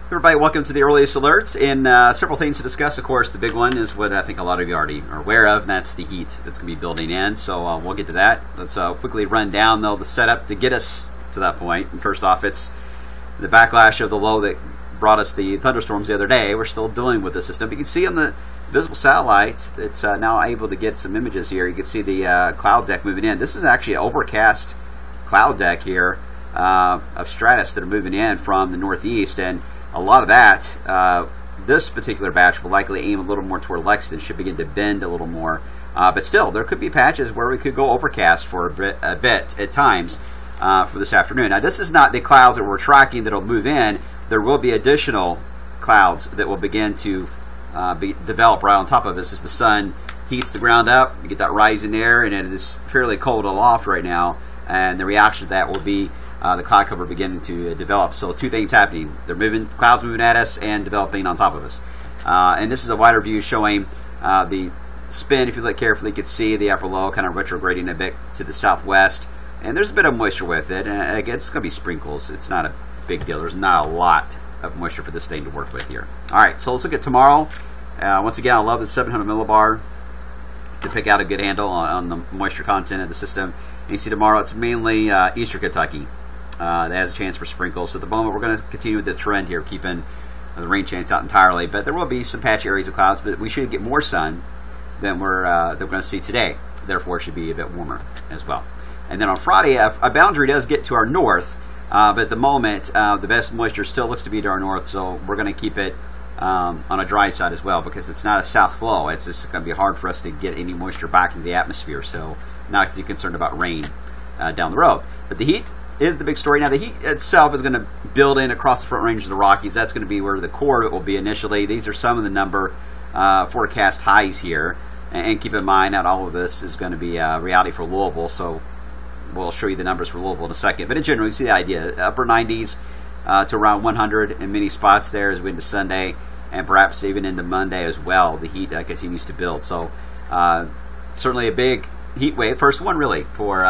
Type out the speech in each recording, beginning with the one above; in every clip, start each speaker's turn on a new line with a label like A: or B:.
A: Everybody, welcome to the earliest alerts, and several things to discuss. Of course, the big one is what I think a lot of you already are aware of, and that's the heat that's going to be building in. So we'll get to that. Let's quickly run down, though, the setup to get us to that point. And first off, it's the backlash of the low that brought us the thunderstorms the other day. We're still dealing with the system. You can see on the visible satellite, it's now able to get some images here. You can see the cloud deck moving in. This is actually an overcast cloud deck here of stratus that are moving in from the northeast, and a lot of that, this particular batch will likely aim a little more toward Lexington, should begin to bend a little more. But still, there could be patches where we could go overcast for a bit at times for this afternoon. Now, this is not the clouds that we're tracking that will move in. There will be additional clouds that will begin to develop right on top of us as the sun heats the ground up. You get that rising air, and it is fairly cold aloft right now. And the reaction to that will be the cloud cover beginning to develop. So two things happening. They're moving, clouds moving at us and developing on top of us. And this is a wider view showing the spin. If you look carefully, you can see the upper low kind of retrograding a bit to the southwest. And there's a bit of moisture with it. And again, it's going to be sprinkles. It's not a big deal. There's not a lot of moisture for this thing to work with here. All right, so let's look at tomorrow. Once again, I love the 700 millibar to pick out a good handle on the moisture content of the system. And you see tomorrow it's mainly eastern Kentucky that has a chance for sprinkles. So at the moment, we're going to continue with the trend here, keeping the rain chance out entirely. But there will be some patchy areas of clouds, but we should get more sun than we're going to see today. Therefore, it should be a bit warmer as well. And then on Friday, a boundary does get to our north, but at the moment, the best moisture still looks to be to our north, so we're going to keep it on a dry side as well, because it's not a south flow. It's just going to be hard for us to get any moisture back into the atmosphere, so not too concerned about rain down the road. But the heat is the big story. Now, the heat itself is going to build in across the front range of the Rockies. That's going to be where the core of it will be initially. These are some of the number forecast highs here. And keep in mind, not all of this is going to be reality for Louisville, so we'll show you the numbers for Louisville in a second. But in general, you see the idea. Upper 90s to around 100 in many spots there as we into Sunday, and perhaps even into Monday as well. The heat continues to build. So certainly a big heat wave. First one, really, for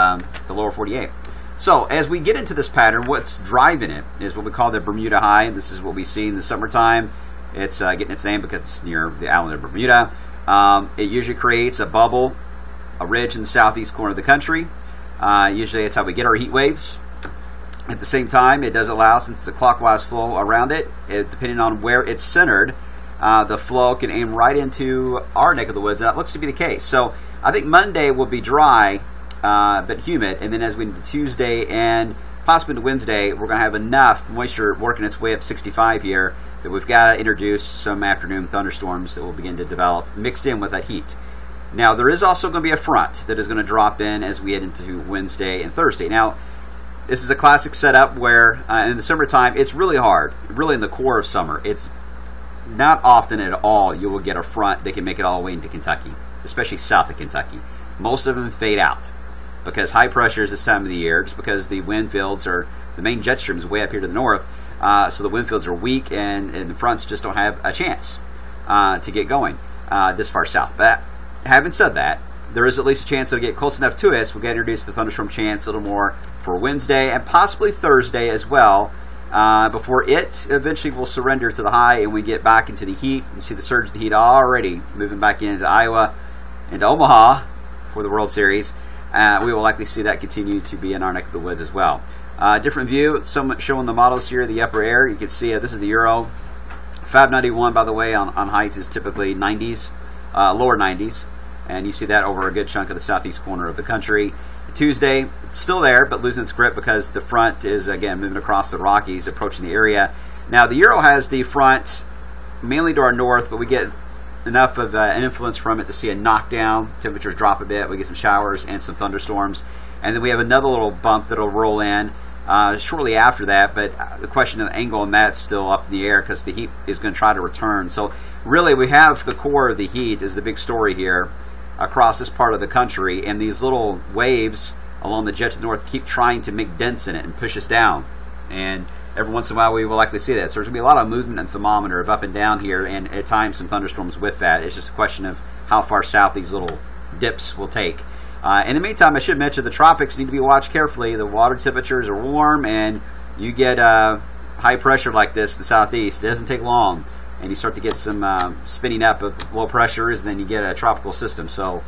A: the lower 48. So as we get into this pattern, what's driving it is what we call the Bermuda High. This is what we see in the summertime. It's getting its name because it's near the island of Bermuda. It usually creates a bubble, a ridge in the southeast corner of the country. Usually that's how we get our heat waves. At the same time, it does allow, since it's a clockwise flow around it, depending on where it's centered, the flow can aim right into our neck of the woods, and that looks to be the case. So I think Monday will be dry, but humid, and then as we into Tuesday and possibly into Wednesday, we're going to have enough moisture working its way up 65 here that we've got to introduce some afternoon thunderstorms that will begin to develop, mixed in with that heat. Now, there is also going to be a front that is going to drop in as we head into Wednesday and Thursday. Now, this is a classic setup where in the summertime, it's really hard, really in the core of summer. It's not often at all you will get a front that can make it all the way into Kentucky, especially south of Kentucky. Most of them fade out because high pressure is this time of the year, just because the wind fields are, the main jet stream is way up here to the north, so the wind fields are weak and the fronts just don't have a chance to get going this far south. But having said that, there is at least a chance it'll get close enough to us. We'll get introduced to the thunderstorm chance a little more for Wednesday and possibly Thursday as well, before it eventually will surrender to the high and we get back into the heat. You see the surge of the heat already moving back into Iowa, into Omaha for the World Series. We will likely see that continue to be in our neck of the woods as well. Different view, somewhat showing the models here, the upper air. You can see this is the Euro. Fab 91, by the way, on heights is typically 90s, lower 90s. And you see that over a good chunk of the southeast corner of the country. Tuesday, it's still there, but losing its grip because the front is, again, moving across the Rockies, approaching the area. Now, the Euro has the front mainly to our north, but we get enough of an influence from it to see a knockdown. Temperatures drop a bit. We get some showers and some thunderstorms. And then we have another little bump that'll roll in shortly after that, but the question of the angle on that's still up in the air because the heat is going to try to return. So really, we have the core of the heat is the big story here across this part of the country, and these little waves along the jet to the north keep trying to make dents in it and push us down. And every once in a while, we will likely see that. So there's going to be a lot of movement in the thermometer of up and down here, and at times some thunderstorms with that. It's just a question of how far south these little dips will take. In the meantime, I should mention the tropics need to be watched carefully. The water temperatures are warm, and you get high pressure like this, the southeast, it doesn't take long, and you start to get some spinning up of low pressures, and then you get a tropical system. So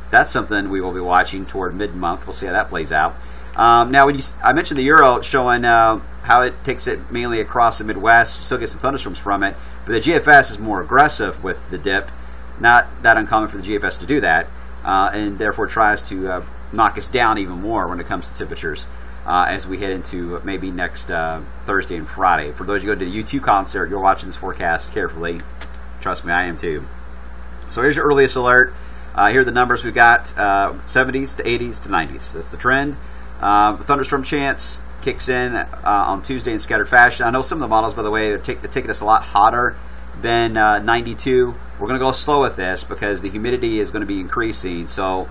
A: that's something we will be watching toward mid-month. We'll see how that plays out. Now, I mentioned the Euro showing how it takes it mainly across the Midwest. Still get some thunderstorms from it, but the GFS is more aggressive with the dip. Not that uncommon for the GFS to do that, and therefore tries to knock us down even more when it comes to temperatures as we head into maybe next Thursday and Friday. For those who go to the U2 concert, you're watching this forecast carefully. Trust me, I am too. So here's your earliest alert. Here are the numbers we've got: 70s to 80s to 90s. That's the trend. The thunderstorm chance kicks in on Tuesday in scattered fashion. I know some of the models, by the way, they're taking us a lot hotter than 92. We're going to go slow with this because the humidity is going to be increasing. So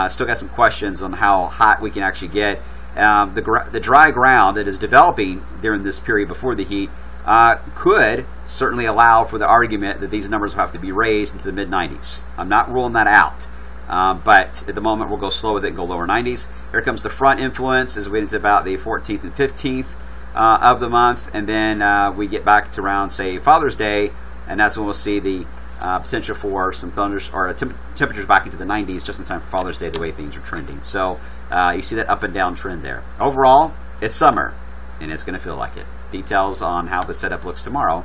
A: still got some questions on how hot we can actually get. The dry ground that is developing during this period before the heat could certainly allow for the argument that these numbers will have to be raised into the mid-90s. I'm not ruling that out. But at the moment, we'll go slow with it and go lower 90s. Here comes the front influence as we get into about the 14th and 15th of the month. And then we get back to around, say, Father's Day. And that's when we'll see the potential for some thunders or temperatures back into the 90s just in time for Father's Day, the way things are trending. So you see that up and down trend there. Overall, it's summer, and it's going to feel like it. Details on how the setup looks tomorrow.